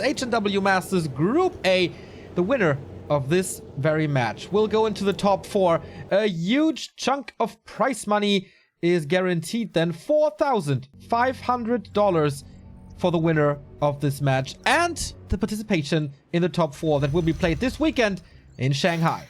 H&W Masters Group A, the winner of this very match will go into the top 4. A huge chunk of prize money is guaranteed then, $4,500 for the winner of this match, and the participation in the top 4 that will be played this weekend in Shanghai.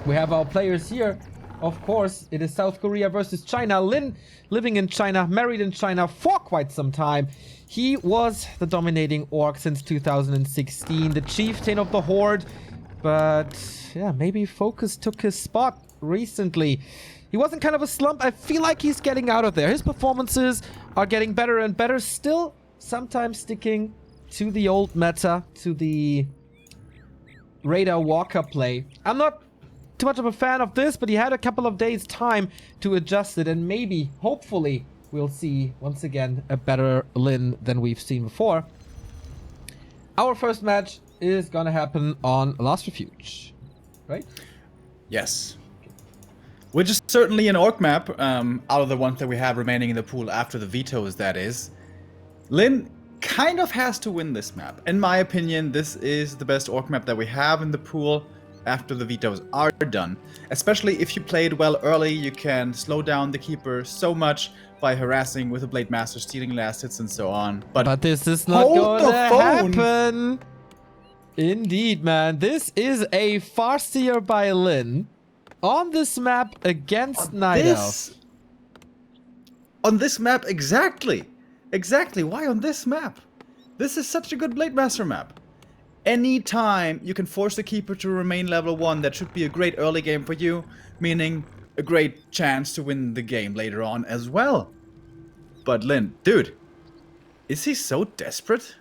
We have our players here. Of course, it is South Korea versus China. Lin, living in China, married in China for quite some time. He was the dominating orc since 2016, the chieftain of the horde. But yeah, maybe Focus took his spot recently. He was in kind of a slump. I feel like he's getting out of there. His performances are getting better and better. Still, sometimes sticking to the old meta, to the Radar Walker play. I'm not too much of a fan of this, but he had a couple of days time to adjust it, and maybe, hopefully, we'll see once again a better Lin than we've seen before. Our first match is gonna happen on Last Refuge, right? Yes. Which is certainly an orc map, out of the ones that we have remaining in the pool after the vetoes, that is. Lin kind of has to win this map. In my opinion, this is the best orc map that we have in the pool after the vetoes are done. Especially if you played well early, you can slow down the keeper so much by harassing with a Blade Master, stealing last hits and so on. But this is not gonna happen. Indeed, man. This is a Farseer by Lin on this map against Night Elf. On this map, exactly. Exactly. Why on this map? This is such a good Blade Master map. Anytime you can force the keeper to remain level 1, that should be a great early game for you, meaning a great chance to win the game later on as well. But Lin, dude, is he so desperate?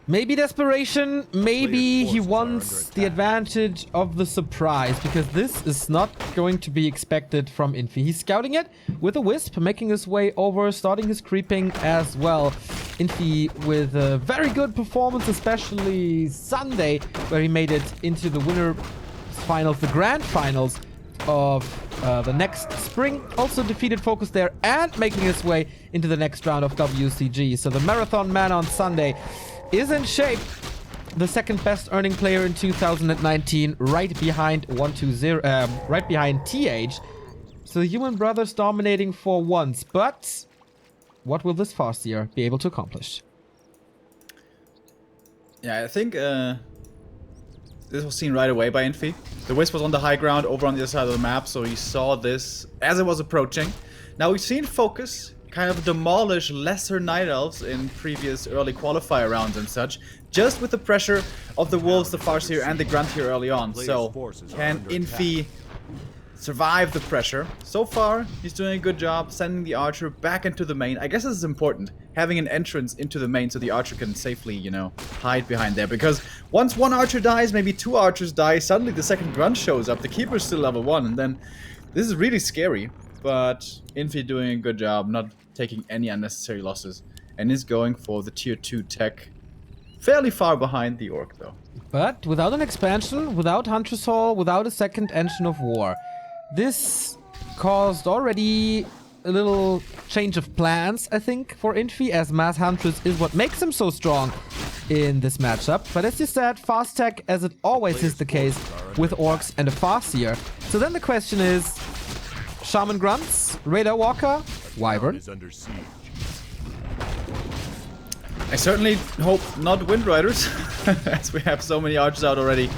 Maybe desperation, maybe he wants the advantage of the surprise, because this is not going to be expected from Infi. He's scouting it with a Wisp, making his way over, starting his creeping as well. Infi with a very good performance, especially Sunday, where he made it into the winner finals, the grand finals of the next spring. Also defeated Focus there and making his way into the next round of WCG. So the Marathon Man on Sunday is in shape. The second best earning player in 2019, right behind 120, right behind TH. So the Human Brothers dominating for once, but what will this Farseer be able to accomplish? Yeah, I think this was seen right away by Infi. The Wisp was on the high ground over on the other side of the map, so he saw this as it was approaching. Now we've seen Focus kind of demolish lesser Night Elves in previous early qualifier rounds and such, just with the pressure of the Wolves, the Farseer, and the Grunt here early on. So, can Infi survive the pressure? So far, he's doing a good job sending the Archer back into the main. I guess this is important, having an entrance into the main so the Archer can safely, you know, hide behind there. Because once one Archer dies, maybe two Archers die, suddenly the second Grunt shows up, the Keeper's still level 1, and then this is really scary. But Infi doing a good job, not taking any unnecessary losses, and is going for the tier 2 tech. Fairly far behind the Orc though. But without an expansion, without Huntress Hall, without a second Engine of War, this caused already a little change of plans, I think, for Infi, as Mass Huntress is what makes him so strong in this matchup. But as you said, fast tech, as it always is the case with Orcs and a Farseer. So then the question is, Shaman Grunts, Radar Walker, Wyvern. I certainly hope not Wind Riders, as we have so many Archers out already.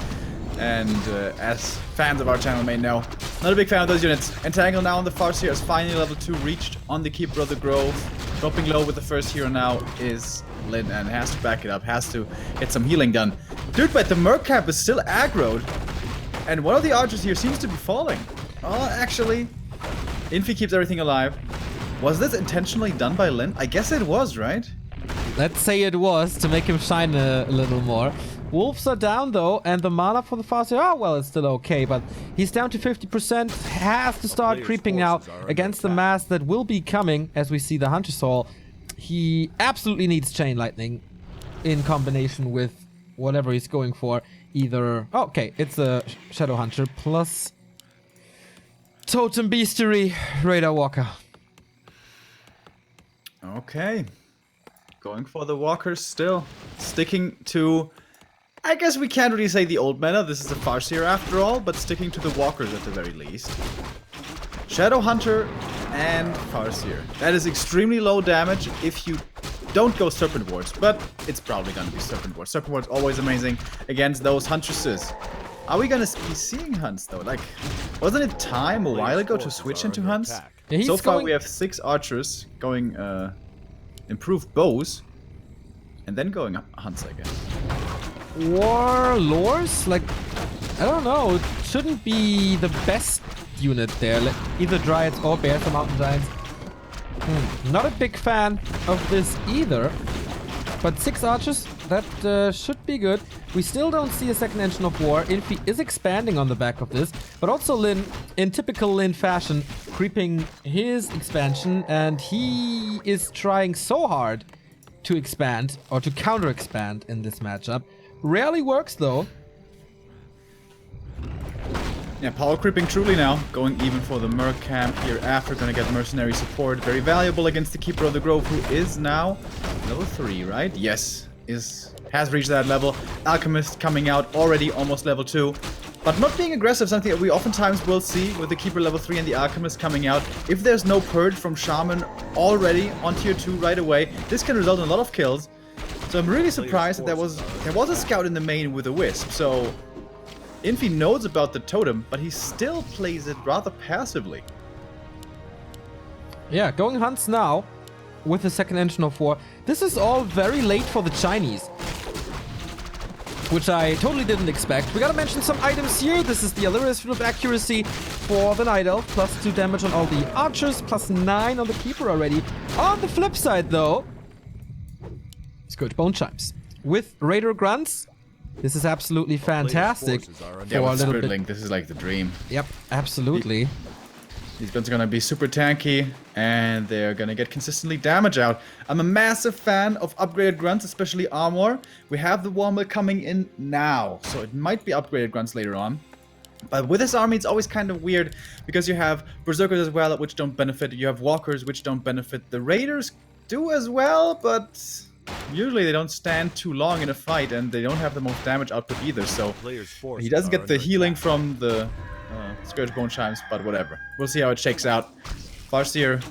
And as fans of our channel may know, not a big fan of those units. Entangle now on the Farseer is finally level 2 reached on the Keeper of the Grove. Dropping low with the first hero now is Lin, and has to back it up, has to get some healing done. Dude, but the Mercap is still aggroed, and one of the Archers here seems to be falling. Oh, actually, Infi keeps everything alive. Was this intentionally done by Lin? I guess it was, right? Let's say it was, to make him shine a little more. Wolves are down though, and the mana for the Farseer, oh well, it's still okay, but he's down to 50%, has to start creeping now against the mass that will be coming as we see the Hunter Soul. He absolutely needs Chain Lightning in combination with whatever he's going for. Either, oh, okay, it's a Shadow Hunter plus Totem Beastery, Radar Walker. Okay. Going for the walkers still. Sticking to... I guess we can't really say the old meta. This is a Farseer after all, but sticking to the walkers at the very least. Shadow Hunter and Farseer. That is extremely low damage if you don't go Serpent Wards, but it's probably gonna be Serpent Wards. Serpent Wards always amazing against those Huntresses. Are we gonna be seeing hunts though? Like, wasn't it time a while ago to switch into hunts? Yeah, so far we have 6 archers going improved bows, and then going hunts, I guess. Warlords? Like, I don't know. It shouldn't be the best unit there. Like, either Dryads or Bears or Mountain Giants. Not a big fan of this either. But 6 archers, that should be good. We still don't see a second engine of war. Infi is expanding on the back of this. But also Lin, in typical Lin fashion, creeping his expansion. And he is trying so hard to expand, or to counter-expand in this matchup. Rarely works though. Yeah, power creeping truly now. Going even for the Merc camp here after. Gonna get mercenary support. Very valuable against the Keeper of the Grove, who is now level 3, right? Yes, has reached that level. Alchemist coming out already almost level 2. But not being aggressive, something that we oftentimes will see with the Keeper level 3 and the Alchemist coming out. If there's no purge from Shaman already on tier 2 right away, this can result in a lot of kills. So I'm really surprised that there was a scout in the main with a Wisp. So Infi knows about the totem, but he still plays it rather passively. Yeah, going hunts now with the second engine of war. This is all very late for the Chinese, which I totally didn't expect. We gotta mention some items here. This is the Illyria's Field of Accuracy for the Night Elf, plus 2 damage on all the archers, plus 9 on the Keeper already. On the flip side though, Scourge Bone Chimes. With Raider Grunts, this is absolutely fantastic. Yeah, with Spiritling, this is like the dream. Yep, absolutely. These guns are gonna be super tanky, and they're gonna get consistently damage out. I'm a massive fan of upgraded grunts, especially armor. We have the Warmill coming in now, so it might be upgraded grunts later on. But with this army, it's always kind of weird, because you have Berserkers as well, which don't benefit. You have Walkers, which don't benefit. The Raiders do as well, but usually they don't stand too long in a fight, and they don't have the most damage output either, so he doesn't get the healing from the Scourge Bone Chimes, but whatever. We'll see how it shakes out. Farseer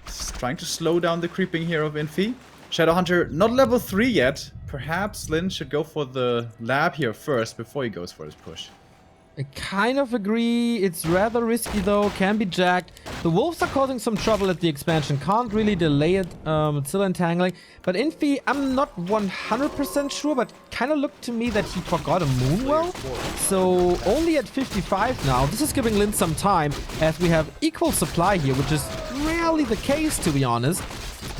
is trying to slow down the creeping here of Infi. Shadowhunter, not level 3 yet. Perhaps Lin should go for the lab here first, before he goes for his push. I kind of agree. It's rather risky though, can be jacked. The wolves are causing some trouble at the expansion. Can't really delay it. It's still entangling. But Infi, I'm not 100% sure, but kind of looked to me that he forgot a Moonwell. So only at 55 now. This is giving Lin some time, as we have equal supply here, which is rarely the case, to be honest.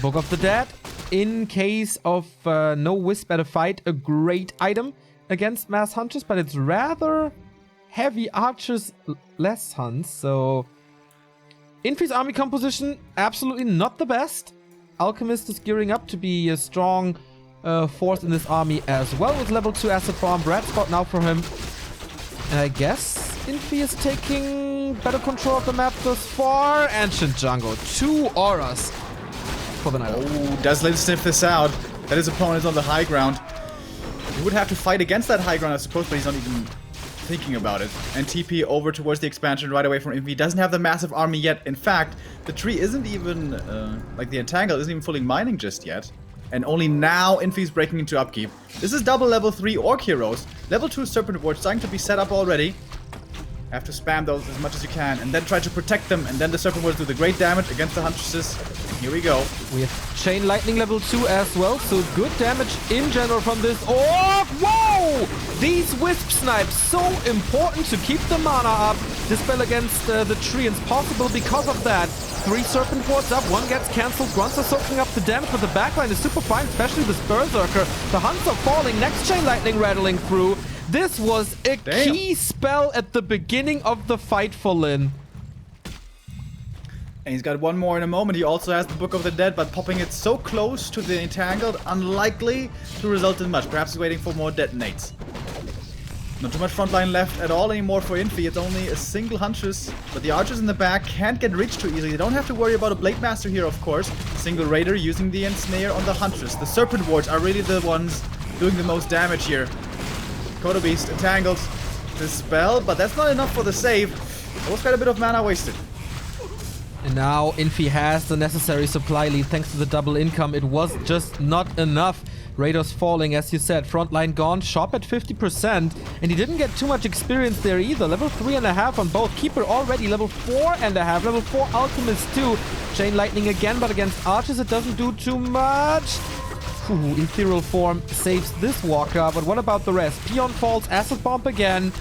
Book of the Dead, in case of no Wisp at a fight, a great item against mass hunters, but it's rather heavy archers, less hunts. So Infi's army composition, absolutely not the best. Alchemist is gearing up to be a strong force in this army as well, with level 2 Acid Farm. Red spot now for him. And I guess Infi is taking better control of the map thus far. Ancient Jungle, 2 auras for the night. Oh, does Lin sniff this out? That his opponent is on the high ground. He would have to fight against that high ground, I suppose, but he's not even thinking about it. And TP over towards the expansion right away from Infi. Doesn't have the massive army yet. In fact, the tree isn't even, like the Entangle isn't even fully mining just yet. And only now Infi's breaking into upkeep. This is double level 3 Orc heroes. Level 2 Serpent Ward starting to be set up already. Have to spam those as much as you can, and then try to protect them, and then the Serpent Wards do the great damage against the Huntresses. Here we go. We have Chain Lightning level 2 as well, so good damage in general from this Orc. Whoa! These Wisp Snipes, so important to keep the mana up. Dispel against the Treants possible because of that. 3 Serpent Wards up, 1 gets cancelled. Grunts are soaking up the damage, but the backline is super fine, especially this Berserker. The Hunts are falling, next Chain Lightning rattling through. This was a key spell at the beginning of the fight for Lin. And he's got one more in a moment. He also has the Book of the Dead, but popping it so close to the Entangled, unlikely to result in much. Perhaps he's waiting for more detonates. Not too much frontline left at all anymore for Infi. It's only a single Huntress, but the archers in the back can't get reached too easily. They don't have to worry about a Blade Master here, of course. Single Raider using the Ensnare on the Huntress. The Serpent Wards are really the ones doing the most damage here. Kodo Beast entangled the spell, but that's not enough for the save. That was quite a bit of mana wasted. And now Infi has the necessary supply lead thanks to the double income. It was just not enough. Raiders falling, as you said. Frontline gone. Shop at 50%. And he didn't get too much experience there either. Level 3.5 on both. Keeper already level 4.5. Level 4 Alchemist too. Chain Lightning again, but against Archers it doesn't do too much. Ooh, Ethereal Form saves this Walker. But what about the rest? Peon falls. Acid Bomb again.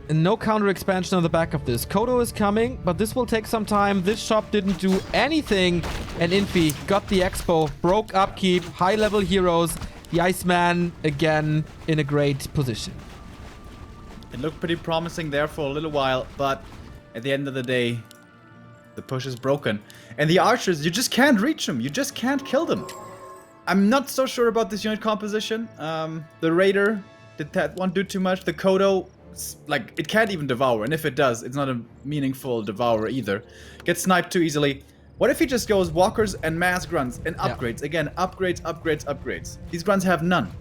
No counter expansion on the back of this. Kodo is coming, but this will take some time. This shop didn't do anything. And Infi got the expo, broke upkeep, high level heroes. The Iceman again in a great position. It looked pretty promising there for a little while, but at the end of the day, the push is broken. And the archers, you just can't reach them. You just can't kill them. I'm not so sure about this unit composition. The Raider, did that one do too much? The Kodo, like, it can't even devour, and if it does, it's not a meaningful devourer either. Gets sniped too easily. What if he just goes walkers and mass grunts and upgrades? Yeah. Again, upgrades. These grunts have none.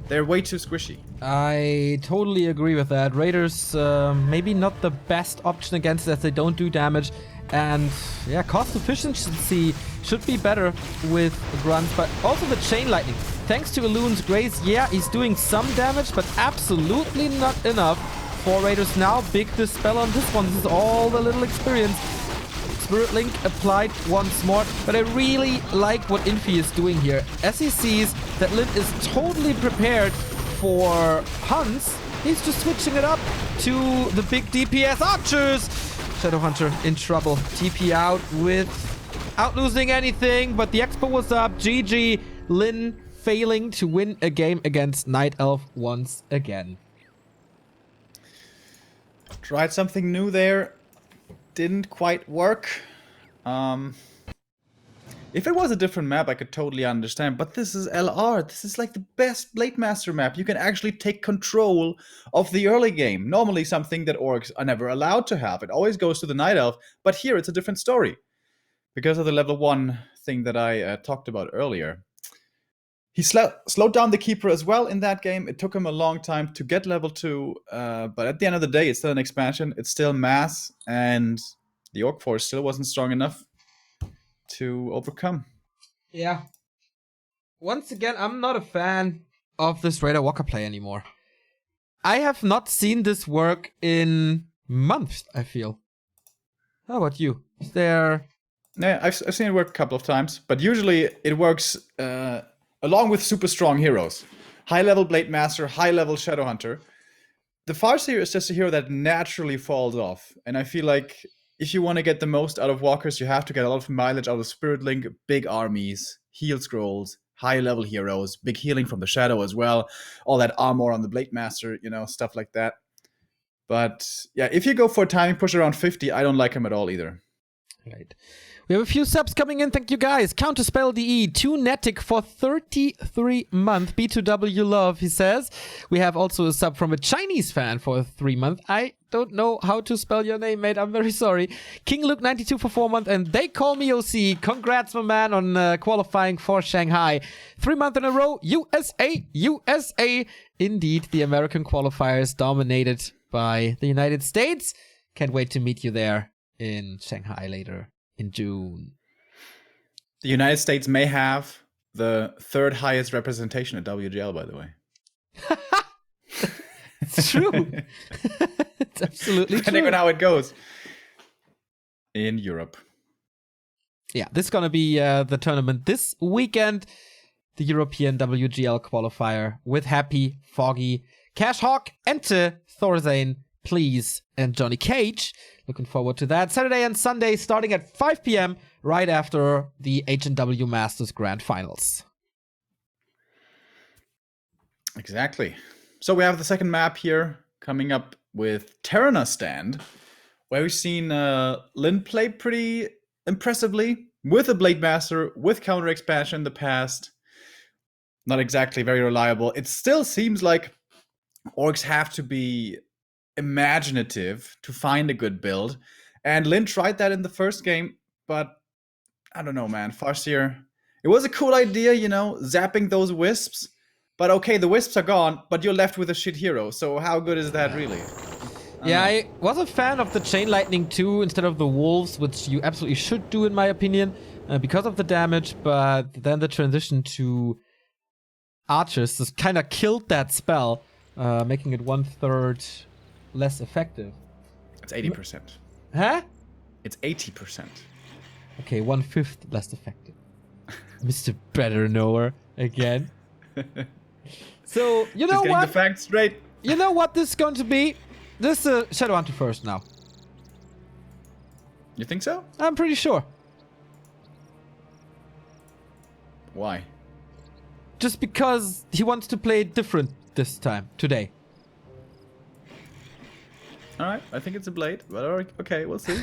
They're way too squishy. I totally agree with that. Raiders, maybe not the best option against it as they don't do damage. And yeah, cost efficiency should be better with grunts, but also the Chain Lightning. Thanks to Elun's Grace, yeah, he's doing some damage, but absolutely not enough. 4 Raiders now, big dispel on this one. This is all the little experience. Spirit Link applied once more, but I really like what Infi is doing here. As he sees that Lin is totally prepared for hunts, he's just switching it up to the big DPS archers. Shadowhunter in trouble. TP out without losing anything, but the expo was up. GG. Lin failing to win a game against Night Elf once again. Tried something new there. Didn't quite work. If it was a different map, I could totally understand. But this is LR. This is like the best Blade Master map. You can actually take control of the early game. Normally something that orcs are never allowed to have. It always goes to the Night Elf. But here it's a different story. Because of the level 1 thing that I talked about earlier. He slowed down the Keeper as well in that game. It took him a long time to get level 2. But at the end of the day, it's still an expansion. It's still mass. And the Orc Force still wasn't strong enough to overcome. Yeah. Once again, I'm not a fan of this Raider Walker play anymore. I have not seen this work in months, I feel. How about you? Is there... Yeah, I've seen it work a couple of times. But usually it works... along with super strong heroes. High-level Blade Master, high-level Shadowhunter. The Farseer is just a hero that naturally falls off. And I feel like if you want to get the most out of Walkers, you have to get a lot of mileage out of Spirit Link, big armies, heal scrolls, high-level heroes, big healing from the Shadow as well, all that armor on the Blade Master, you know, stuff like that. But yeah, if you go for a timing push around 50, I don't like him at all either. Right. We have a few subs coming in. Thank you, guys. Counterspell DE, 2 Netic for 33 months. B2W Love, he says. We have also a sub from a Chinese fan for 3 months. I don't know how to spell your name, mate. I'm very sorry. King Luke 92 for 4 months. And they call me OC. Congrats, my man, on qualifying for Shanghai. 3 months in a row. USA, USA. Indeed, the American qualifiers dominated by the United States. Can't wait to meet you there in Shanghai later in June. The United States may have the 3rd highest representation at WGL, by the way. It's true. It's absolutely Depending true. on how it goes in Europe. Yeah, this is going to be the tournament this weekend. The European WGL qualifier with Happy, Foggy, Cash Hawk, Ente, Thorzane, Please, and Johnny Cage. Looking forward to that. Saturday and Sunday starting at 5 p.m. right after the H&W Masters Grand Finals. Exactly. So we have the second map here coming up with Terenas stand, where we've seen Lin play pretty impressively with a Blade Master, with counter expansion in the past. not exactly very reliable. It still seems like orcs have to be imaginative to find a good build. And Lin tried that in the first game, but I don't know, man. Farseer, it was a cool idea, you know, zapping those wisps. But okay, the wisps are gone, but you're left with a shit hero. So how good is that really? I was a fan of the Chain Lightning too instead of the Wolves, which you absolutely should do in my opinion, because of the damage, but then the transition to Archers just kind of killed that spell, making it 1/3 less effective. It's 80%. Huh? It's 80%. Okay, 1/5 less effective. Mr. Better Knower again. So, you know Just getting what? the facts straight. You know what this is going to be? This is Shadowhunter first now. You think so? I'm pretty sure. Why? Just because he wants to play different this time, today. Alright, I think it's a blade, but okay, we'll see.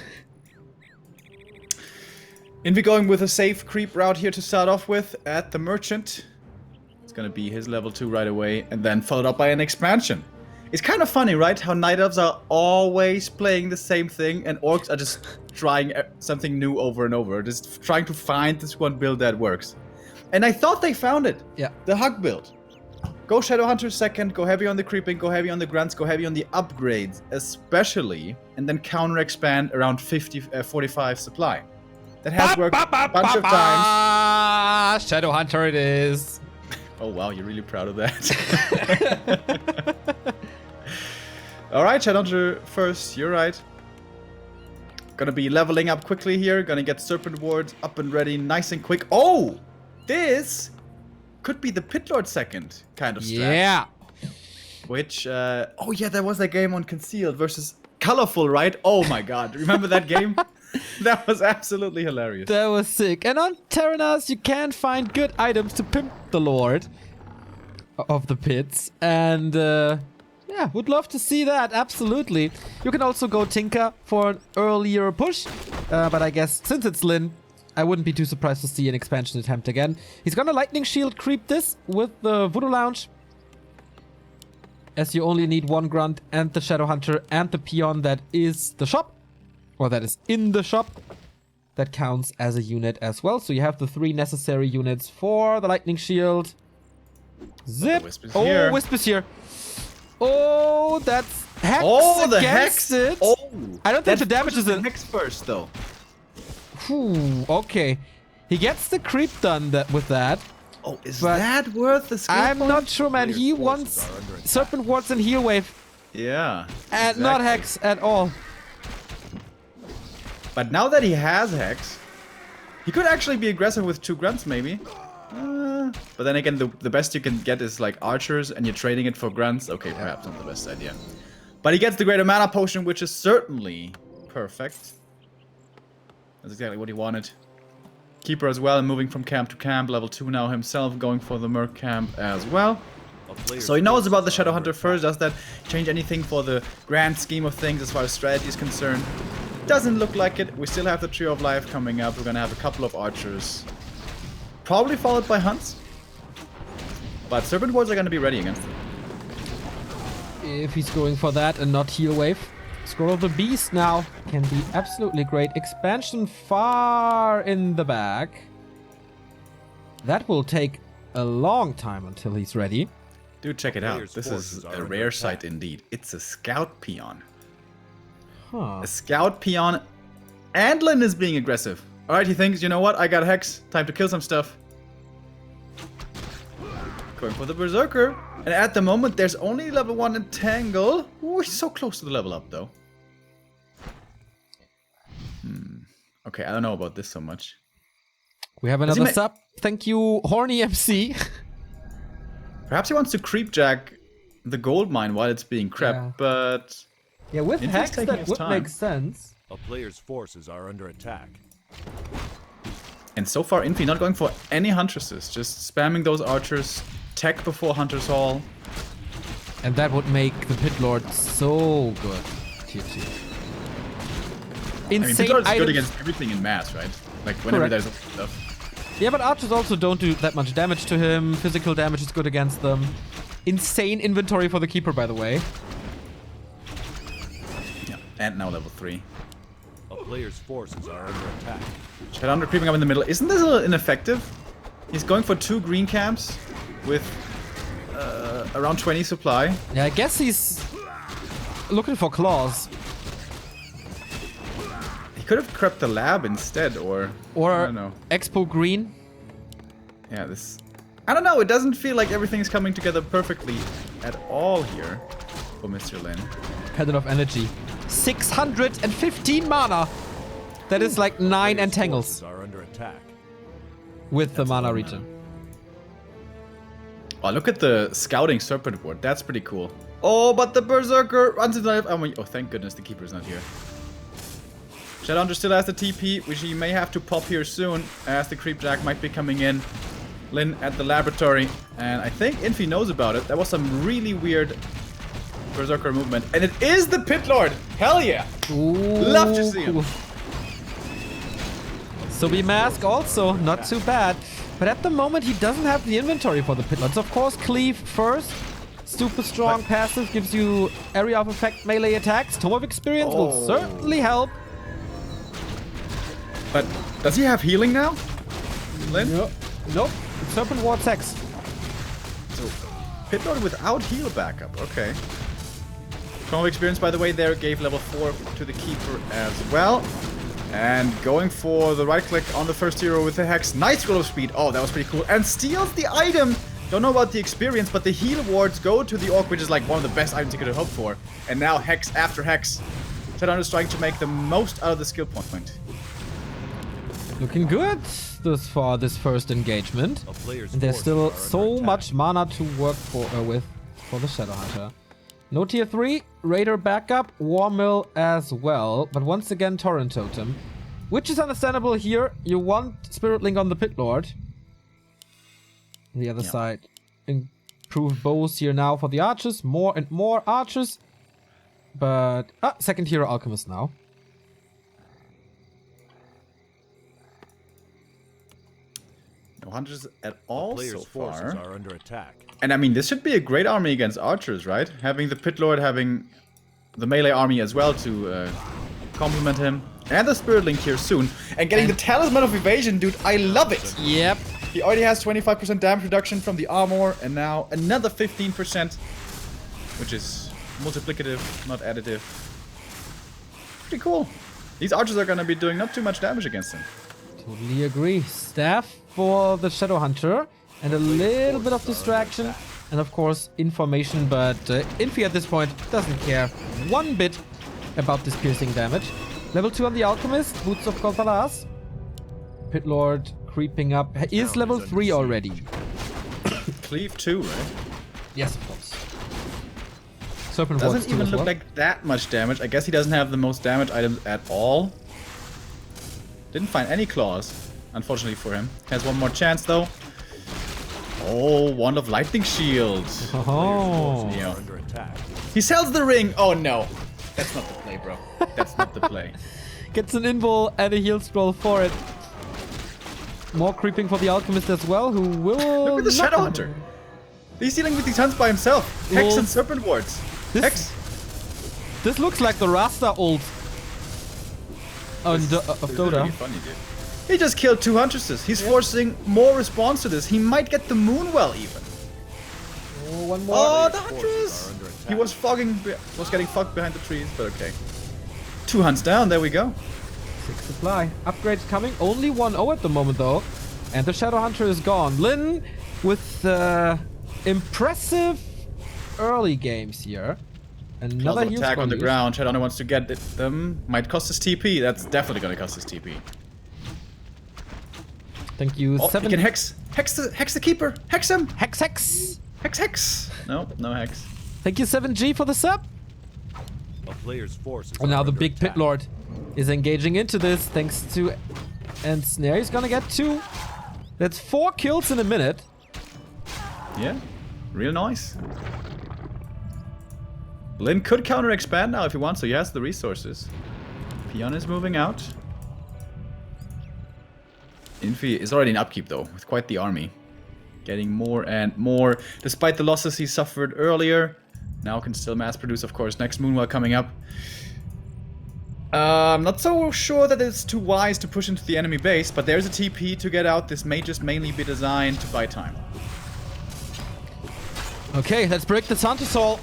Infi going with a safe creep route here to start off with at the Merchant. It's gonna be his level 2 right away, and then followed up by an expansion. It's kind of funny, right? How Night Elves are always playing the same thing, and Orcs are just trying something new over and over. Just trying to find this one build that works. And I thought they found it. Yeah. The Hug build. Go Shadowhunter second, go heavy on the creeping, go heavy on the grunts, go heavy on the upgrades, especially, and then counter expand around 45 supply. That has worked a bunch of times. Shadowhunter it is. Oh wow, you're really proud of that. Alright, Shadowhunter first, you're right. Gonna be leveling up quickly here, gonna get Serpent Wards up and ready nice and quick. Oh! This could be the Pit Lord second kind of strat. Yeah. Which, oh yeah, there was that game on Concealed versus Colorful, right? Oh my god, remember that game? That was absolutely hilarious. That was sick. And on Terenas, you can find good items to pimp the Lord of the Pits. And, yeah, would love to see that, absolutely. You can also go Tinker for an earlier push. But I guess since it's Lin, I wouldn't be too surprised to see an expansion attempt again. He's gonna Lightning Shield creep this with the Voodoo Lounge, as you only need one Grunt and the Shadowhunter and the Peon that is the shop, or that is in the shop. That counts as a unit as well. So you have the 3 necessary units for the Lightning Shield. Zip! Oh, here. Wisp is here. Oh, that's Hex Oh, the against Hex! it. Oh! I don't think the damage is the in. Hex first, though. Whew, okay. He gets the creep done with that. Oh, is But that worth the skill I'm point? not sure, man. He wants Serpent Wards and Heal Wave. Yeah. And not Hex at all. But now that he has Hex, he could actually be aggressive with 2 grunts, maybe. But then again, the best you can get is like archers, and you're trading it for grunts. Okay, perhaps not the best idea. But he gets the greater mana potion, which is certainly perfect. That's exactly what he wanted. Keeper as well, moving from camp to camp. Level 2 now himself, going for the Merc camp as well. So he knows about the Shadowhunter first. Does that change anything for the grand scheme of things as far as strategy is concerned? Doesn't look like it. We still have the Trio of Life coming up. We're gonna have a couple of archers. Probably followed by hunts. But Serpent Wards are gonna be ready against them. If he's going for that and not Heal Wave. Scroll of the Beast now can be absolutely great. Expansion far in the back. That will take a long time until he's ready. Dude, check it out. This is a rare sight indeed. It's a Scout Peon. Huh. A Scout Peon. And Lin is being aggressive. Alright, he thinks, you know what? I got Hex. Time to kill some stuff. Going for the Berserker. And at the moment, there's only level 1 Entangle. Ooh, he's so close to the level up, though. Okay, I don't know about this so much. We have another sub. Thank you, Horny MC. Perhaps he wants to creepjack the gold mine while it's being crept, but... Yeah, with Infi's Hex, taking that his would time. make sense. A player's forces are under attack. And so far, Infi not going for any Huntresses, just spamming those archers, tech before Hunter's Hall. And that would make the Pit Lord so good. Tier 2. I mean, Insane Pit Lord's items. good against everything in mass, right? Like, whenever Correct. there's stuff. Yeah, but archers also don't do that much damage to him. Physical damage is good against them. Insane inventory for the keeper, by the way. Yeah, and now level 3. A player's forces are under attack. Shadowhunter creeping up in the middle. Isn't this a little ineffective? He's going for 2 green camps with around 20 supply. Yeah, I guess he's looking for claws. He could have crept the lab instead, or I don't know. Expo green. Yeah, this... I don't know, it doesn't feel like everything's coming together perfectly at all here for Mr. Lin. Pendant of energy. 615 mana. That is like 9 entangles Are under attack. with the mana regen. Oh, look at the scouting serpent ward. That's pretty cool. Oh, but the berserker runs into the... Oh, thank goodness the keeper's not here. Shadowhunter still has the TP, which he may have to pop here soon, as the creepjack might be coming in. Lin at the laboratory, and I think Infi knows about it. That was some really weird berserker movement, and it is the Pit Lord. Hell yeah! Ooh, Love to see him. cool. So we mask also, not too bad. But at the moment he doesn't have the inventory for the Pit Lords. Of course, cleave first. Super strong passive gives you area of effect melee attacks. Tome of Experience will certainly help. But does he have healing now? Lin? Nope. Serpent Ward 6. So, Pit Lord without heal backup. Okay. Tome of Experience, by the way, there gave level 4 to the Keeper as well. And going for the right click on the first hero with the Hex. Nice scroll of speed. Oh, that was pretty cool. And steals the item. Don't know about the experience, but the heal wards go to the Orc, which is like one of the best items you could have hoped for. And now Hex after Hex. Shadowhunter is trying to make the most out of the skill point. Looking good this far, this first engagement. And there's still so much mana to work with for the Shadowhunter. No tier 3, Raider backup, War Mill as well. But once again, Torrent Totem. Which is understandable here. You want Spirit Link on the Pit Lord. The other side. Improve bows here now for the archers. More and more archers. But... second hero Alchemist now. No hunters at all so far. Are under attack. And I mean, this should be a great army against archers, right? Having the Pit Lord, having the melee army as well to complement him. And the Spirit Link here soon. And getting the Talisman of Evasion, dude, I love it! Yep. He already has 25% damage reduction from the armor, and now another 15%, which is multiplicative, not additive. Pretty cool. These archers are gonna be doing not too much damage against him. Totally agree. Staff for the Shadowhunter. And a little bit of distraction. And of course, information. But Infi at this point doesn't care one bit about this piercing damage. Level 2 on the Alchemist. Boots of Kolthalas. Pit Lord creeping up. He is level 3 already. Cleave 2, right? Yes, of course. Serpent Doesn't even look like that much damage. I guess he doesn't have the most damage items at all. Didn't find any claws, unfortunately for him. Has one more chance though. Oh, Wand of Lightning Shield. Oh. Yeah. He sells the ring. Oh no. That's not the play, bro. That's not the play. Gets an invul and a heal scroll for it. More creeping for the Alchemist as well, who will... Look at the Shadowhunter. He's dealing with these hunts by himself. Hex and Serpent Wards. Hex. This looks like the Rasta ult of Dota. Really funny, dude. He just killed 2 Huntresses. He's forcing more response to this. He might get the Moonwell even. Oh, one more. Oh, the Huntress! He was getting fucked behind the trees, but okay. 2 hunts down, there we go. 6 supply. Upgrades coming. Only 1-0 at the moment though. And the Shadowhunter is gone. Lin with impressive early games here. Another heal attack on the use. ground. Shadowhunter wants to get them. Might cost his TP. That's definitely gonna cost his TP. Thank you. Oh, 7. he can hex the keeper. Hex him. Hex. Hex. No, no hex. Thank you 7G for the sub. A player's forces And now the big Pit Lord is engaging into this thanks to Ensnare. He's gonna get 2. That's 4 kills in a minute. Yeah, real nice. Lin could counter expand now if he wants, so he has the resources. Peon is moving out. Infi is already in upkeep though, with quite the army. Getting more and more, despite the losses he suffered earlier. Now can still mass produce, of course. Next Moonwell coming up. I'm not so sure that it's too wise to push into the enemy base, but there's a TP to get out. This may just mainly be designed to buy time. Okay, let's break the Santisol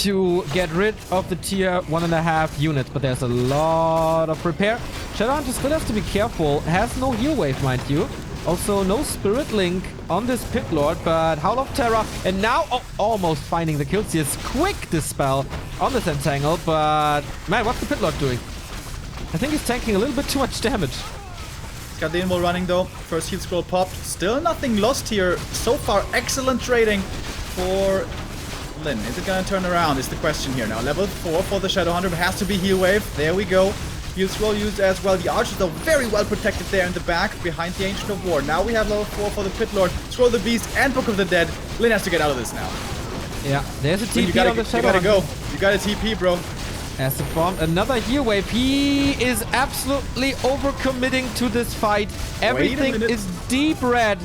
to get rid of the tier 1.5 unit, but there's a lot of repair. Shadowhunter still has to be careful. Has no heal wave, mind you. Also, no Spirit Link on this Pit Lord, but Howl of Terror, and now almost finding the kills here. Quick Dispel on this Entangle, but man, what's the Pit Lord doing? I think he's tanking a little bit too much damage. He's got the Invo running though. First heal scroll popped. Still nothing lost here. So far, excellent trading for Lin. Is it gonna turn around is the question here. Now level 4 for the Shadowhunter. Has to be heal wave. There we go. Heal scroll used as well. The archers are very well protected there in the back behind the Ancient of War. Now we have level 4 for the Pit Lord. Scroll the Beast and Book of the Dead. Lin has to get out of this now. Yeah, there's a TP on the Shadowhunter. You gotta go. You got a TP, bro. Acid Bomb, another heal wave. He is absolutely overcommitting to this fight. Everything is deep red.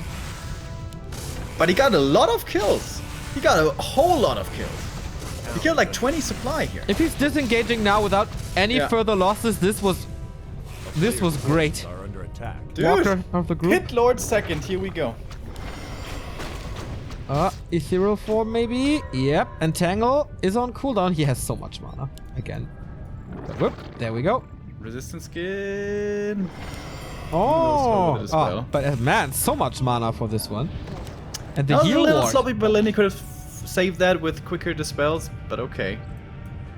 But he got a lot of kills. He got a whole lot of kills. He killed like 20 supply here. If he's disengaging now without any further losses, this was great. Are under attack. Dude, Walker of the group. Pit Lord second. Here we go. Ethereal form maybe. Yep. Entangle is on cooldown. He has so much mana. Again. Whoop. There we go. Resistance skin. But man, so much mana for this one. And the That was heal a little ward. sloppy, but Lenny could have saved that with quicker dispels, but okay.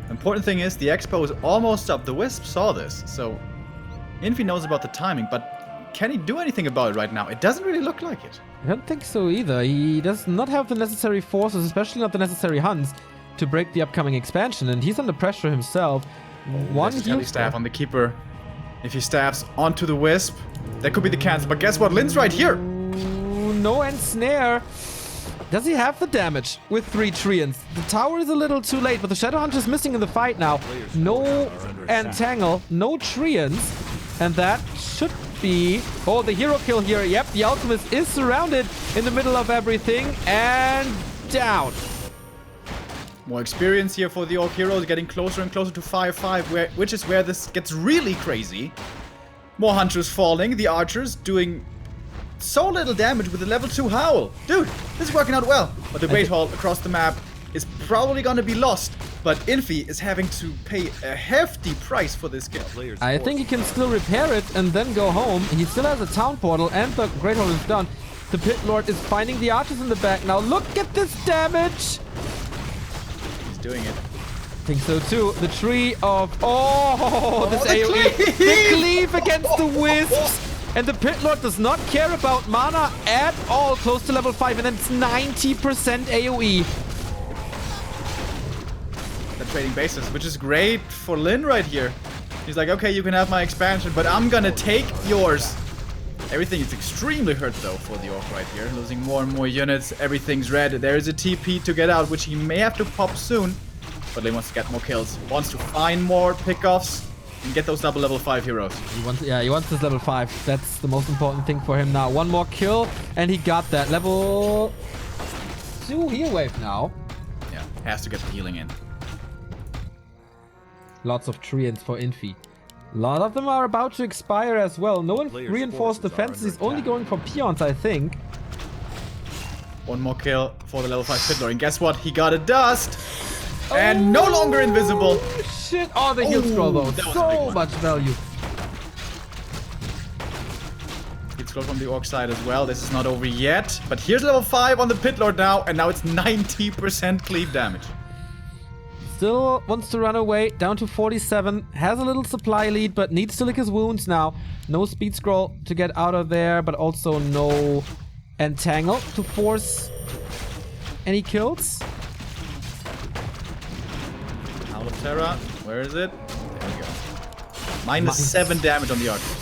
Important thing is, the expo is almost up. The Wisp saw this, so Infi knows about the timing, but can he do anything about it right now? It doesn't really look like it. I don't think so either. He does not have the necessary forces, especially not the necessary hunts, to break the upcoming expansion, and he's under pressure himself. One heal staff on the Keeper. If he stabs onto the Wisp, that could be the cancel, but guess what? Lin's right here! Ooh, no ensnare. Does he have the damage with 3 Treants? The tower is a little too late, but the Shadowhunter is missing in the fight now. No Entangle, no Treants, and that should be... Oh, the hero kill here. Yep, the Alchemist is surrounded in the middle of everything, and down. More experience here for the Orc heroes, getting closer and closer to 5-5, which is where this gets really crazy. More Hunters falling, the Archers doing so little damage with the level 2 Howl. Dude, this is working out well. But the Great Hall across the map is probably gonna be lost. But Infi is having to pay a hefty price for this kill. I think he can still repair it and then go home. He still has a town portal and the Great Hall is done. The Pit Lord is finding the archers in the back. Now look at this damage. He's doing it. I think so too. The tree of... Oh, this AoE. Cleave! The cleave against the Wisps. And the Pit Lord does not care about mana at all. Close to level 5 and then it's 90% AoE. Trading bases, which is great for Lin right here. He's like, okay, you can have my expansion, but I'm gonna take yours. Everything is extremely hurt though for the Orc right here, losing more and more units. Everything's red. There is a TP to get out, which he may have to pop soon, but Lin wants to get more kills, wants to find more pickoffs and get those double level 5 heroes. He wants this level 5. That's the most important thing for him now. One more kill and he got that level 2 heal wave now. Yeah, has to get the healing in. Lots of treants for Infi. A lot of them are about to expire as well. No one reinforced defenses. He's only going for peons, I think. One more kill for the level 5 Pit Lord. And guess what? He got a dust. And no longer invisible. Shit. Oh, the heal scroll though. So much value. Heal scroll from the Orc side as well. This is not over yet. But here's level 5 on the Pit Lord now. And now it's 90% cleave damage. Still wants to run away, down to 47, has a little supply lead, but needs to lick his wounds now. No speed scroll to get out of there, but also no entangle to force any kills. Howl of Terror, where is it? There we go. -7 damage on the Archers.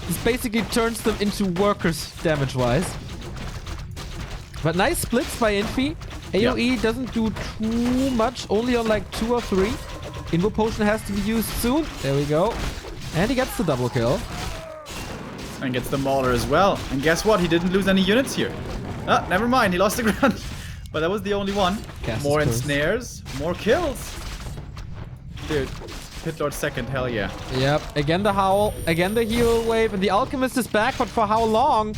This basically turns them into workers damage-wise. But nice splits by Infi. AoE doesn't do too much, only on like 2 or 3. Invo Potion has to be used soon. There we go. And he gets the double kill. And gets the Mauler as well. And guess what? He didn't lose any units here. Ah, never mind. He lost the ground. But that was the only one. More ensnares. More kills. Dude. Pit Lord second. Hell yeah. Yep. Again the Howl. Again the heal wave. And the Alchemist is back. But for how long?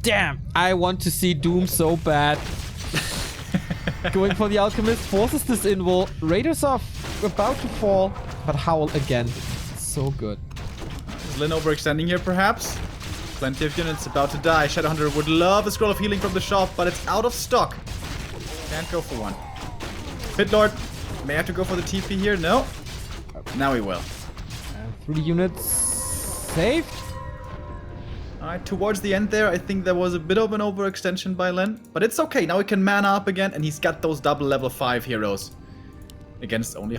Damn. I want to see Doom so bad. Going for the Alchemist. Forces this invul. Raiders are about to fall. But Howl again. So good. Is Lin overextending here, perhaps? Plenty of units about to die. Shadowhunter would love a scroll of healing from the shop, but it's out of stock. Can't go for one. Pit Lord may have to go for the TP here. No. Now he will. 3 units saved. Alright, towards the end there, I think there was a bit of an overextension by Len. But it's okay. Now he can mana up again, and he's got those double level 5 heroes. Against only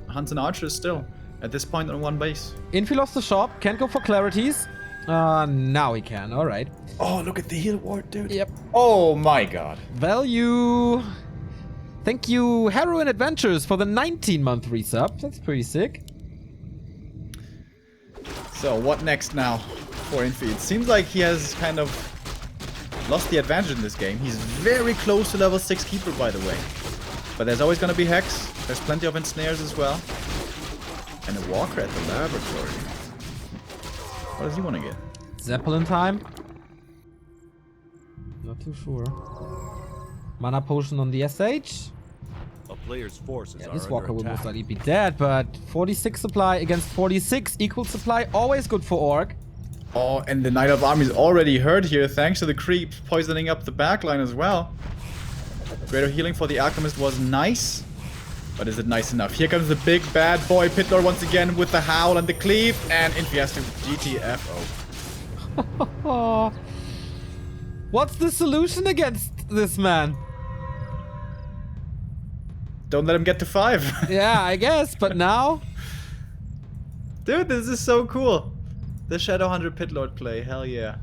Hunts and Archers still. At this point on one base. Infi lost the shop. Can't go for clarities. Now he can. Alright. Oh, look at the heal ward, dude. Yep. Oh my god. Value. Thank you, Heroin Adventures, for the 19-month resub. That's pretty sick. So, what next now for Infi? It seems like he has kind of lost the advantage in this game. He's very close to level 6 Keeper, by the way. But there's always going to be Hex. There's plenty of ensnares as well. And a Walker at the laboratory. What does he want to get? Zeppelin time? Not too sure. Mana potion on the SH? A player's forces Yeah, are this under Walker will attack. most likely be dead, but 46 supply against 46 equal supply, always good for Orc. Oh, and the Knight of Army is already hurt here thanks to the creeps poisoning up the backline as well. Greater healing for the Alchemist was nice. But is it nice enough? Here comes the big bad boy Pit Lord once again with the Howl and the Cleave. And Infi has to GTFO. What's the solution against this man? Don't let him get to 5. Yeah, I guess, but now? Dude, this is so cool. The Shadowhunter Pit Lord play. Hell yeah.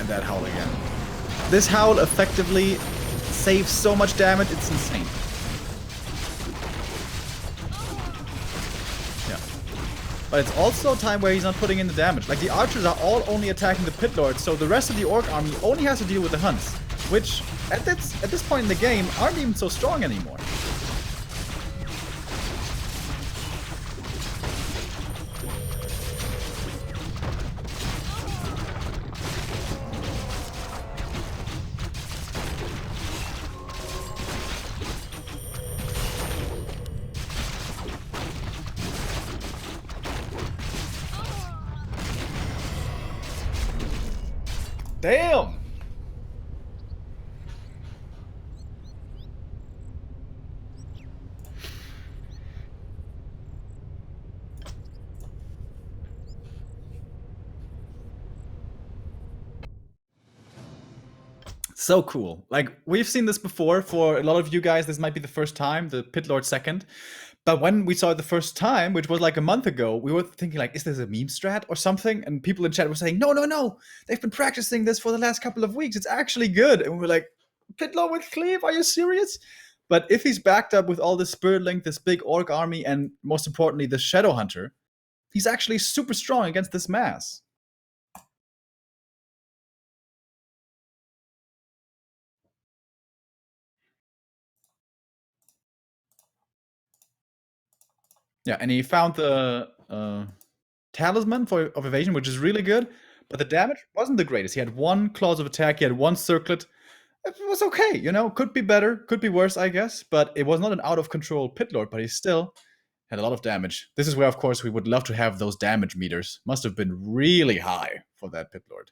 That Howl again. This Howl effectively saves so much damage, it's insane. Yeah. But it's also a time where he's not putting in the damage. Like, the archers are all only attacking the Pit Lord, so the rest of the Orc army only has to deal with the Hunts, which, at this point in the game, aren't even so strong anymore. Damn! So cool. Like, we've seen this before. For a lot of you guys, this might be the first time, the Pit Lord second. But when we saw it the first time, which was like a month ago, we were thinking like, is this a meme strat or something? And people in chat were saying, no, no, no. They've been practicing this for the last couple of weeks. It's actually good. And we were like, Pit Lord with Cleave? Are you serious? But if he's backed up with all this Spirit Link, this big Orc army, and most importantly, the Shadowhunter, he's actually super strong against this mass. Yeah, and he found the talisman of evasion, which is really good, but the damage wasn't the greatest. He had 1 clause of attack, he had 1 circlet. It was okay, you know, could be better, could be worse, I guess, but it was not an out of control Pit Lord, but he still had a lot of damage. This is where, of course, we would love to have those damage meters. Must have been really high for that Pit Lord.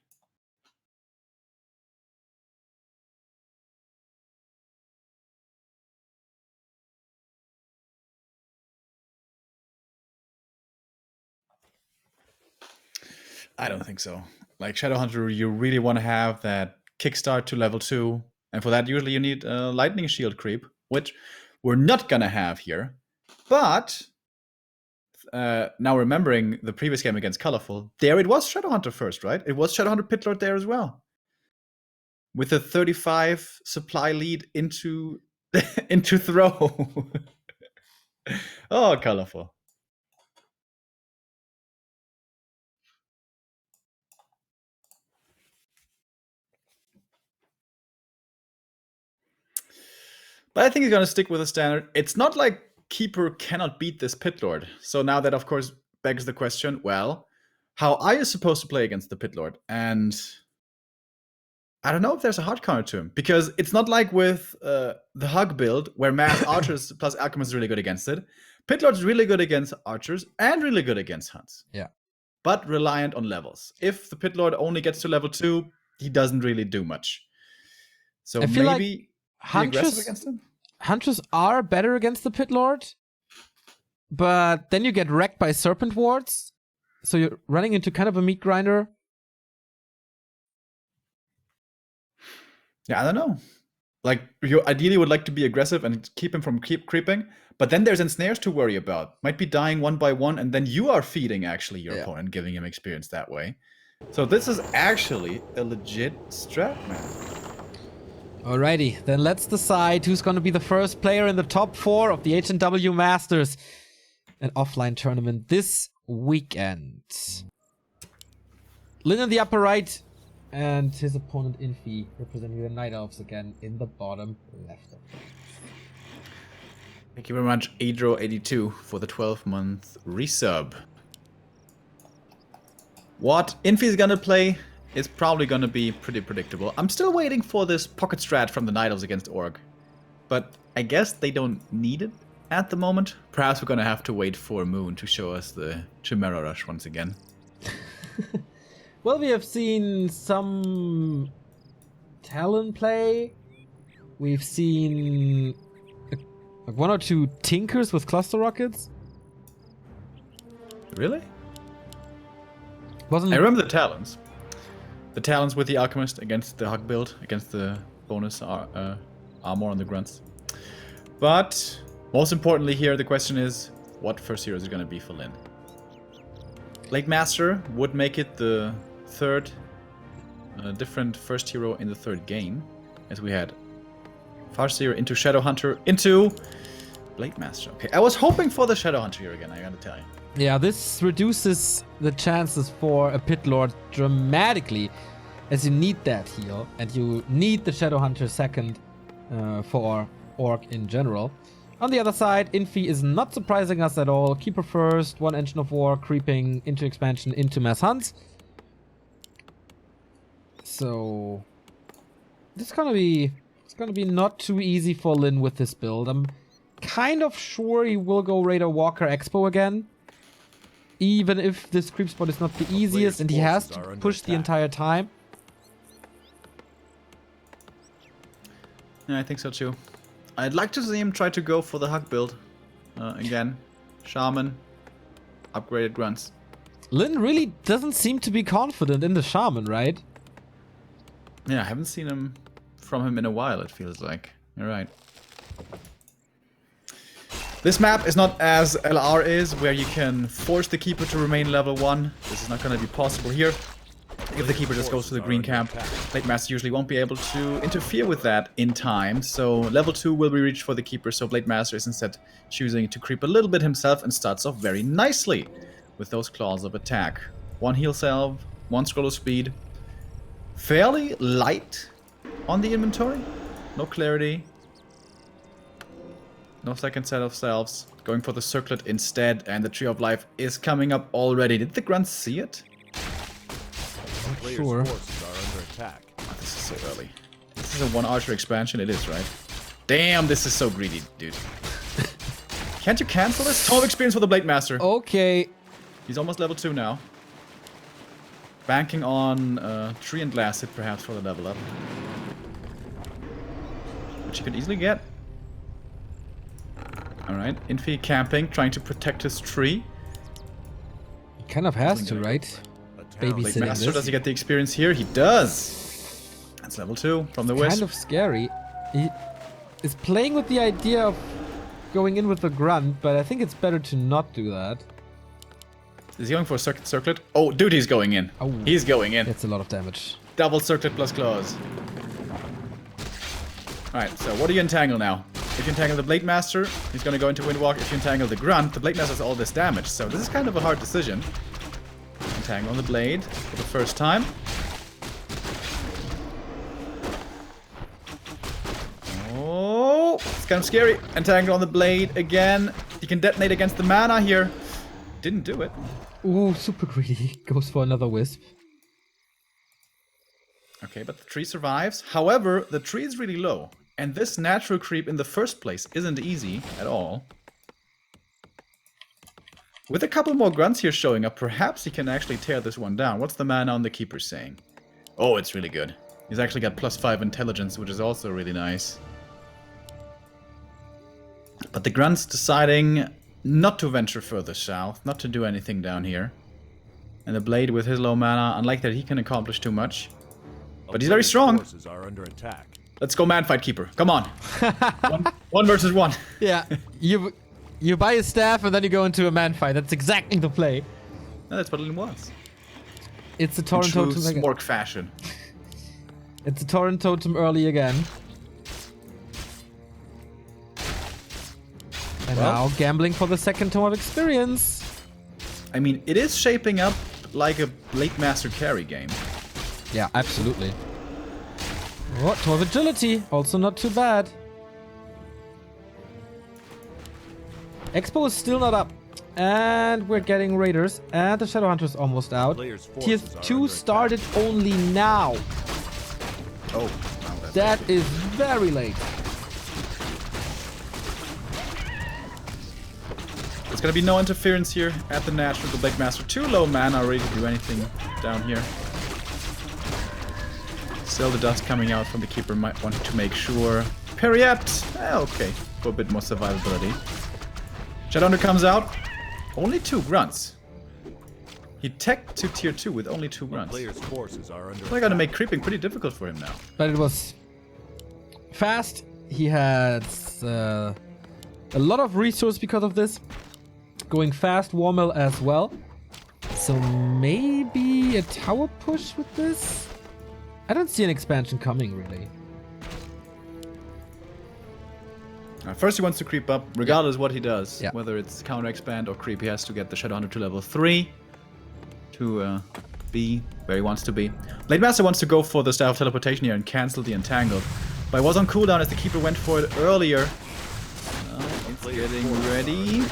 I don't think so. Like, Shadowhunter, you really want to have that kickstart to level 2. And for that, usually you need a lightning shield creep, which we're not going to have here. But now remembering the previous game against Colorful, there it was Shadowhunter first, right? It was Shadowhunter Pitlord there as well. With a 35 supply lead into into throw. Oh, Colorful. But I think he's going to stick with the standard. It's not like Keeper cannot beat this Pitlord. So now that, of course, begs the question, well, how are you supposed to play against the Pitlord? And I don't know if there's a hard counter to him. Because it's not like with the Hug build, where Mass Archers plus Alchemist is really good against it. Pitlord's really good against Archers and really good against Hunts. Yeah. But reliant on levels. If the Pitlord only gets to level 2, he doesn't really do much. So I feel maybe like be aggressive against him? Hunters are better against the Pit Lord, but then you get wrecked by Serpent Wards, so you're running into kind of a meat grinder. Yeah, I don't know. Like, you ideally would like to be aggressive and keep him from creeping, but then there's ensnares to worry about. Might be dying one by one, and then you are feeding actually your opponent, giving him experience that way. So this is actually a legit strat, man. Alrighty, then let's decide who's going to be the first player in the top 4 of the H&W Masters, an offline tournament this weekend. Lin in the upper right, and his opponent Infi representing the Night Elves again in the bottom left. Thank you very much, Adro82, for the 12-month resub. What Infi's gonna play is probably gonna be pretty predictable. I'm still waiting for this pocket strat from the Night Elves against Org, but I guess they don't need it at the moment. Perhaps we're gonna have to wait for Moon to show us the Chimera Rush once again. Well, we have seen some Talon play. We've seen like 1 or 2 Tinkers with cluster rockets. Really? Wasn't I remember the Talons. The Talons with the Alchemist against the Hug build, against the bonus armor on the Grunts. But most importantly here, the question is, what first hero is it going to be for Lin? Blade Master would make it the third different first hero in the third game, as we had Farseer into Shadowhunter into Blade Master. Okay, I was hoping for the Shadowhunter here again, I gotta tell you. Yeah, this reduces the chances for a Pit Lord dramatically, as you need that heal, and you need the Shadowhunter second for Orc in general. On the other side, Infi is not surprising us at all. Keeper first, 1 Engine of War, creeping into expansion, into Mass Hunts. So this is gonna be not too easy for Lin with this build. I'm kind of sure he will go Raider Walker Expo again. Even if this creep spot is not the easiest and he has to push the entire time. Yeah, I think so too. I'd like to see him try to go for the Hug build. Again, Shaman, upgraded Grunts. Lin really doesn't seem to be confident in the Shaman, right? Yeah, I haven't seen from him in a while, it feels like. You're right. This map is not as LR is, where you can force the Keeper to remain level 1. This is not going to be possible here. If the Keeper just goes to the green camp, Blade Master usually won't be able to interfere with that in time. So level 2 will be reached for the Keeper, so Blade Master is instead choosing to creep a little bit himself and starts off very nicely with those claws of attack. 1 heal salve, 1 scroll of speed. Fairly light on the inventory. No clarity. No second set of salves. Going for the circlet instead, and the Tree of Life is coming up already. Did the Grunts see it? Sure. Forces are under attack. Oh, this is so early. This is a 1 Archer expansion, it is, right? Damn, this is so greedy, dude. Can't you cancel this? 12 experience for the Blade Master. Okay. He's almost level 2 now. Banking on Tree and Glass hit perhaps for the level up. Which he could easily get. Alright, Infi camping, trying to protect his tree. He kind of has to, right? Blade Babysitting Master, this. does he get the experience here? He does! That's level 2 from the Wisp. Kind of scary. He is playing with the idea of going in with the Grunt, but I think it's better to not do that. Is he going for a circlet? Oh, dude, he's going in. Oh. He's going in. It's a lot of damage. Double circlet plus claws. Alright, so what do you entangle now? If you entangle the Blade Master, he's gonna go into Windwalk. If you entangle the Grunt, the Blade Master has all this damage. So this is kind of a hard decision. Entangle on the Blade for the first time. Oh, it's kind of scary. Entangle on the Blade again. You can detonate against the mana here. Didn't do it. Ooh, super greedy. Goes for another wisp. Okay, but the tree survives. However, the tree is really low. And this natural creep in the first place isn't easy at all. With a couple more grunts here showing up, perhaps he can actually tear this one down. What's the mana on the Keeper saying? Oh, it's really good. He's actually got +5 intelligence, which is also really nice. But the grunt's deciding not to venture further south, not to do anything down here. And the Blade with his low mana, unlike that, he can accomplish too much. But he's very strong. Forces are under attack. Let's go man fight Keeper. Come on. one versus one. Yeah, you buy a staff and then you go into a man fight. That's exactly the play. No, that's what Lin wants. It's a Torrent True Totem again. Smork fashion. It's a Torrent Totem early again. And Well. now gambling for the second tome of experience. I mean, it is shaping up like a Blade Master carry game. Yeah, absolutely. Oh, 12 agility, also not too bad. Expo is still not up. And we're getting Raiders. And the Shadowhunter's almost out. Players' Tier forces are 2 under started only now. Oh, wow, That is very late. There's gonna be no interference here at the natural. The Blade Master too low mana already to do anything down here. Still the dust coming out from the Keeper, might want to make sure. Periette! Okay, for a bit more survivability. Shadowhunter comes out. Only 2 grunts. He teched to tier 2 with only 2 grunts. Players' forces are under They're gonna make creeping pretty difficult for him now. But it was fast. He had a lot of resource because of this. Going fast, Warmill as well. So maybe a tower push with this? I don't see an expansion coming, really. First he wants to creep up, regardless what he does. Yeah. Whether it's counter expand or creep, he has to get the Shadowhunter to level 3 to be where he wants to be. Blade Master wants to go for the Staff of Teleportation here and cancel the Entangled. But it was on cooldown as the Keeper went for it earlier. It's getting ready.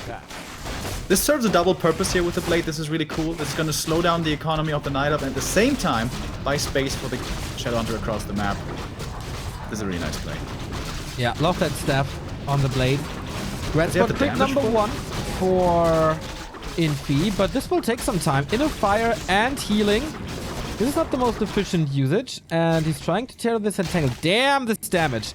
This serves a double purpose here with the Blade. This is really cool. This is going to slow down the economy of the Night Elf and at the same time buy space for the Shadowhunter across the map. This is a really nice play. Yeah, love that staff on the blade. Red Does he have spot the pick damage number for it? 1 for Infi, but this will take some time. Inner fire and healing. This is not the most efficient usage, and he's trying to tear this Entangle. Damn, this damage.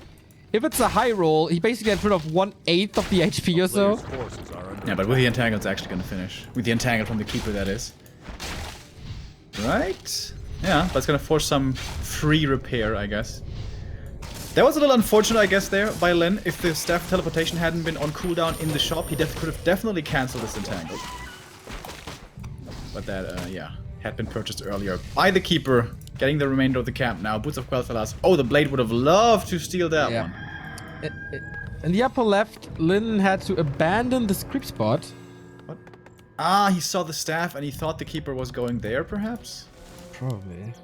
If it's a high roll, he basically gets rid of 1/8 of the HP or so. Players' forces are under Yeah, but with the Entangle, it's actually going to finish. With the Entangle from the Keeper, that is. Right? Yeah, but it's going to force some free repair, I guess. That was a little unfortunate, I guess, there by Lin. If the Staff of Teleportation hadn't been on cooldown in the shop, he could have definitely cancelled this Entangle. But that, yeah, had been purchased earlier by the Keeper. Getting the remainder of the camp now. Boots of Quel'Thalas. Oh, the Blade would have loved to steal that one. In the upper left, Lin had to abandon the creep spot. What? Ah, he saw the staff and he thought the Keeper was going there, perhaps? Probably.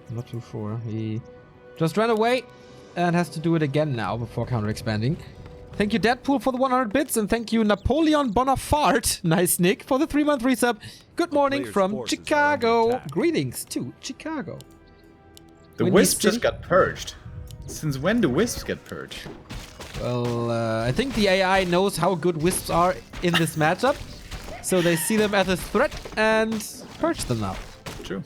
I'm not too sure. He just ran away and has to do it again now before counter-expanding. Thank you, Deadpool, for the 100 bits, and thank you, Napoleon Bonafart, nice Nick, for the 3-month resub. Good morning Players' from forces are Chicago. under attack. Greetings to Chicago. The Windy Wisp City? just got purged. Since when do Wisps get purged? Well, I think the AI knows how good Wisps are in this matchup, so they see them as a threat and purge them now. True.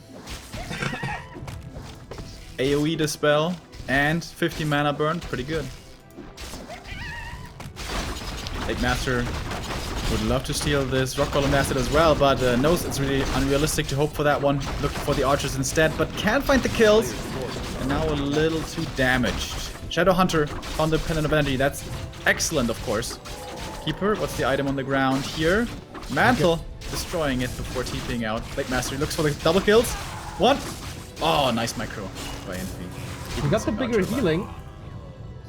AoE Dispel and 50 mana burn, pretty good. Blade Master would love to steal this Rock Golem Acid as well, but knows it's really unrealistic to hope for that one. Looking for the archers instead, but can't find the kills. And now a little too damaged. Shadowhunter on the Pendant of Energy, that's excellent, of course. Keeper, what's the item on the ground here? Mantle. destroying it before TPing out. Blade Master looks for the double kills. One. Oh, nice micro by Infi. He got the bigger healing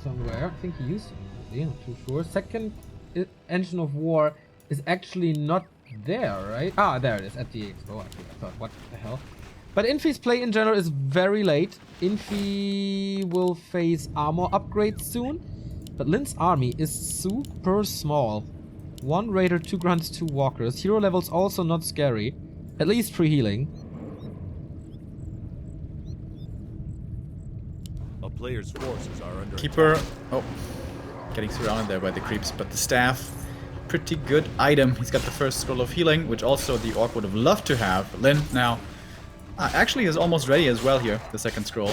somewhere. I think he used it. Yeah, not too sure. Second engine of war is actually not there, right? Ah, there it is at the expo. I thought, what the hell? But Infi's play in general is very late. Infi will face armor upgrades soon. But Lin's army is super small. 1 Raider, 2 Grunts, 2 Walkers. Hero level's also not scary. At least free healing. A player's forces are under Keeper. attack. Oh. Getting surrounded there by the creeps. But the staff. Pretty good item. He's got the first scroll of healing, which also the Orc would have loved to have. Lin now actually is almost ready as well here. The second scroll.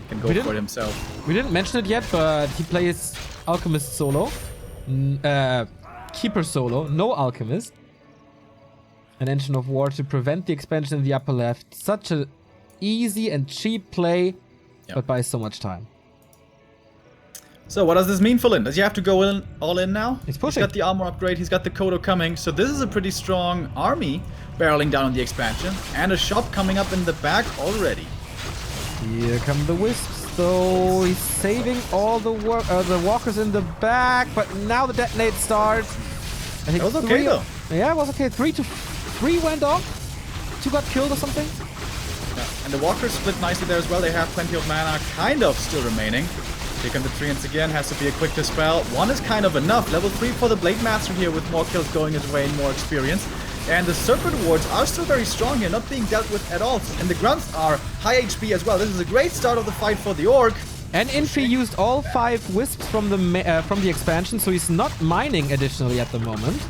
Can go for it himself. We didn't mention it yet, but he plays Alchemist solo. Keeper solo. No Alchemist. An Engine of War to prevent the expansion in the upper left. Such a easy and cheap play, but buys so much time. So what does this mean for Lin? Does he have to go in all in now? He's pushing. He's got the armor upgrade, he's got the Kodo coming. So this is a pretty strong army barreling down on the expansion. And a shop coming up in the back already. Here come the Wisps, though. He's saving all the walkers in the back. But now the detonate starts. I think That was okay, though. Yeah, it was okay. 3 went off. 2 got killed or something. Yeah. And the walkers split nicely there as well. They have plenty of mana kind of still remaining. Here come the Treants again, has to be a quick dispel. 1 is kind of enough. Level 3 for the Blade Master here with more kills going his way and more experience. And the Serpent Wards are still very strong here, not being dealt with at all. And the Grunts are high HP as well. This is a great start of the fight for the Orc. And Infi used all 5 Wisps from the expansion, so he's not mining additionally at the moment.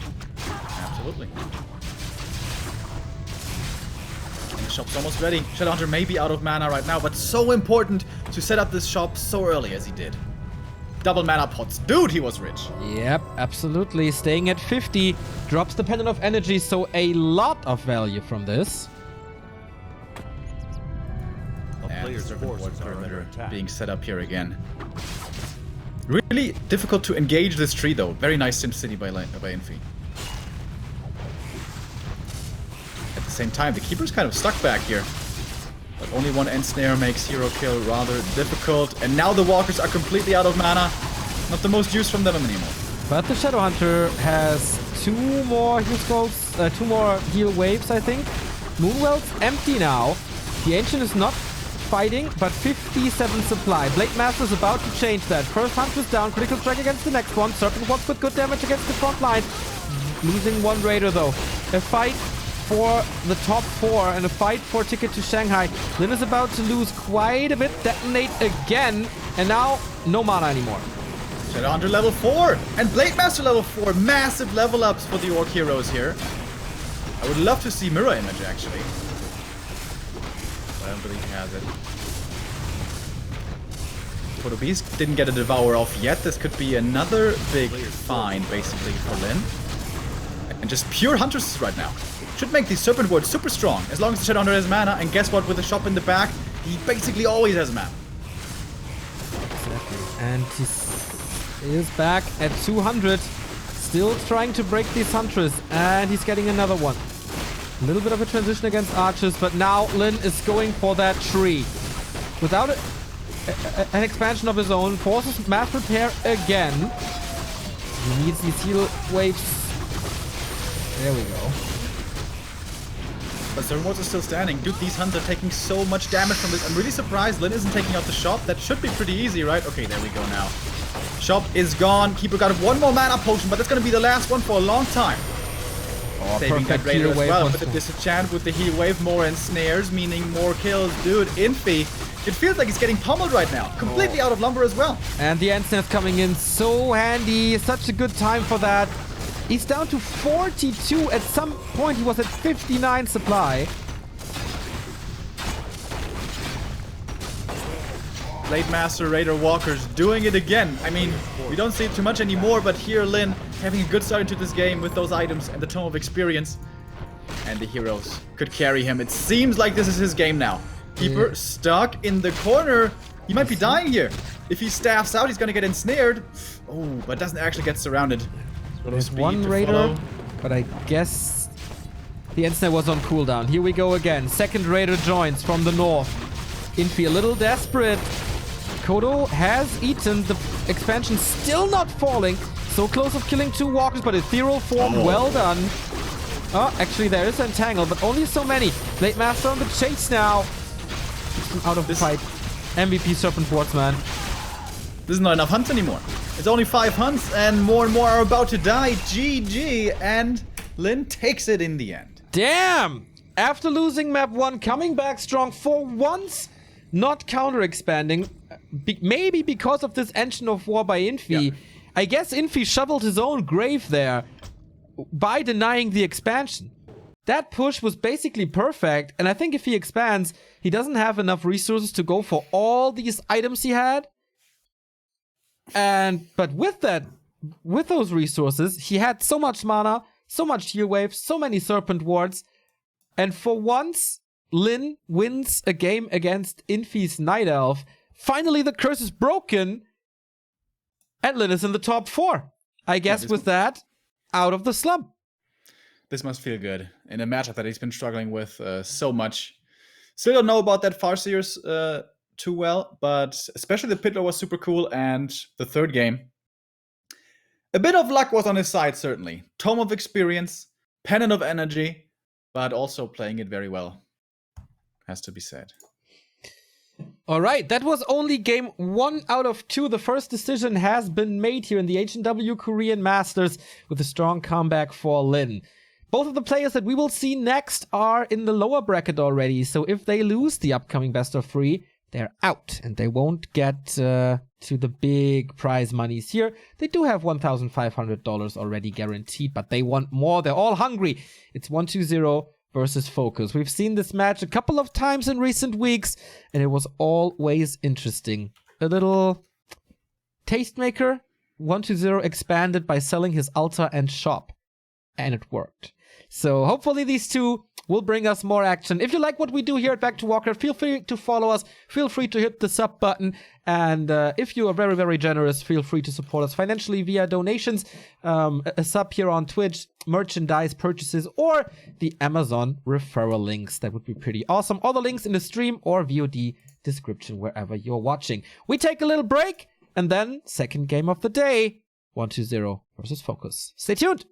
Absolutely. And the shop's almost ready. Shadowhunter may be out of mana right now, but so important to set up this shop so early as he did. Double mana pots. Dude, he was rich. Yep, absolutely. Staying at 50. Drops the Pendant of Energy, so a lot of value from this. A player's forces are under perimeter attack. being set up here again. Really difficult to engage this tree though. Very nice SimCity by Infi. At the same time, the Keeper's kind of stuck back here. But only 1 end snare makes hero kill rather difficult. And now the walkers are completely out of mana. Not the most use from them anymore. But the Shadowhunter has 2 more heal scrolls, 2 more heal waves, I think. Moonwell's empty now. The Ancient is not fighting, but 57 supply. Blade Master's about to change that. First Huntress down, critical strike against the next one. Serpent Wards with good damage against the front line. Losing 1 Raider though. A fight for the top 4 and a fight for ticket to Shanghai. Lin is about to lose quite a bit. Detonate again. And now, no mana anymore. Shadowhunter level 4 and Blade Master level 4. Massive level ups for the Orc heroes here. I would love to see Mirror Image actually. I don't believe he has it. Kodo Beast didn't get a Devour off yet. This could be another big find basically for Lin. And just pure Huntresses right now. Should make these Serpent Wards super strong as long as the Shadowhunter has mana. And guess what? With the shop in the back, he basically always has mana. Exactly. And he is back at 200. Still trying to break these Huntress. And he's getting another one. A little bit of a transition against archers, but now Lin is going for that tree. Without an expansion of his own, forces mass repair again. He needs these heal waves. There we go. But Serpent Wards are still standing. Dude, these Hunts are taking so much damage from this. I'm really surprised Lin isn't taking out the shop. That should be pretty easy, right? Okay, there we go now. Shop is gone. Keeper got 1 more mana potion, but that's going to be the last one for a long time. Oh, saving that perfect Raider heal as wave. well, but the disenchant with the heal wave, more ensnares, meaning more kills. Dude, Infi, it feels like he's getting pummeled right now. Completely out of lumber as well. And the Ensnare's coming in so handy. Such a good time for that. He's down to 42. At some point, he was at 59 supply. Blade Master, Raider, Walkers doing it again. I mean, we don't see it too much anymore, but here Lin having a good start into this game with those items and the Tome of Experience. And the heroes could carry him. It seems like this is his game now. Keeper stuck in the corner. He might be dying here. If he staffs out, he's gonna get ensnared. Oh, but doesn't actually get surrounded. There's 1 Raider, but I guess The end snare was on cooldown. Here we go again. Second raider joins from the north. Infi a little desperate. Kodo has eaten. The expansion still not falling. So close of killing 2 walkers, but ethereal form, well done. Oh, actually there is Entangle, but only so many. Blade Master on the chase now. Out of the fight. MVP Serpent Wards, man. This is not enough hunts anymore. It's only 5 hunts and more are about to die. GG, and Lin takes it in the end. Damn! After losing map 1, coming back strong for once, not counter-expanding. Maybe because of this Engine of War by Infi. Yeah. I guess Infi shoveled his own grave there by denying the expansion. That push was basically perfect, and I think if he expands, he doesn't have enough resources to go for all these items he had. But with those resources, he had so much mana, so much heal waves, so many Serpent Wards, and for once, Lin wins a game against Infi's Night Elf. Finally, the curse is broken, and Lin is in the top 4. I guess with that, out of the slump. This must feel good in a matchup that he's been struggling with so much. Still don't know about that Farseers too well, but especially the Pitler was super cool, and the third game. A bit of luck was on his side, certainly. Tome of Experience, Pennant of Energy, but also playing it very well, has to be said. All right, that was only game 1 out of 2. The first decision has been made here in the H&W Korean Masters with a strong comeback for Lin. Both of the players that we will see next are in the lower bracket already, so if they lose the upcoming best of 3, they're out and they won't get to the big prize monies here. They do have $1,500 already guaranteed, but they want more. They're all hungry. It's 1-2-0 versus Focus. We've seen this match a couple of times in recent weeks, and it was always interesting. A little tastemaker, 1-2-0 expanded by selling his altar and shop, and it worked. So hopefully these two will bring us more action. If you like what we do here at Back to Warcraft, feel free to follow us. Feel free to hit the sub button. And if you are very, very generous, feel free to support us financially via donations, a sub here on Twitch, merchandise purchases, or the Amazon referral links. That would be pretty awesome. All the links in the stream or VOD description wherever you're watching. We take a little break, and then second game of the day, 1-2-0 versus Focus. Stay tuned.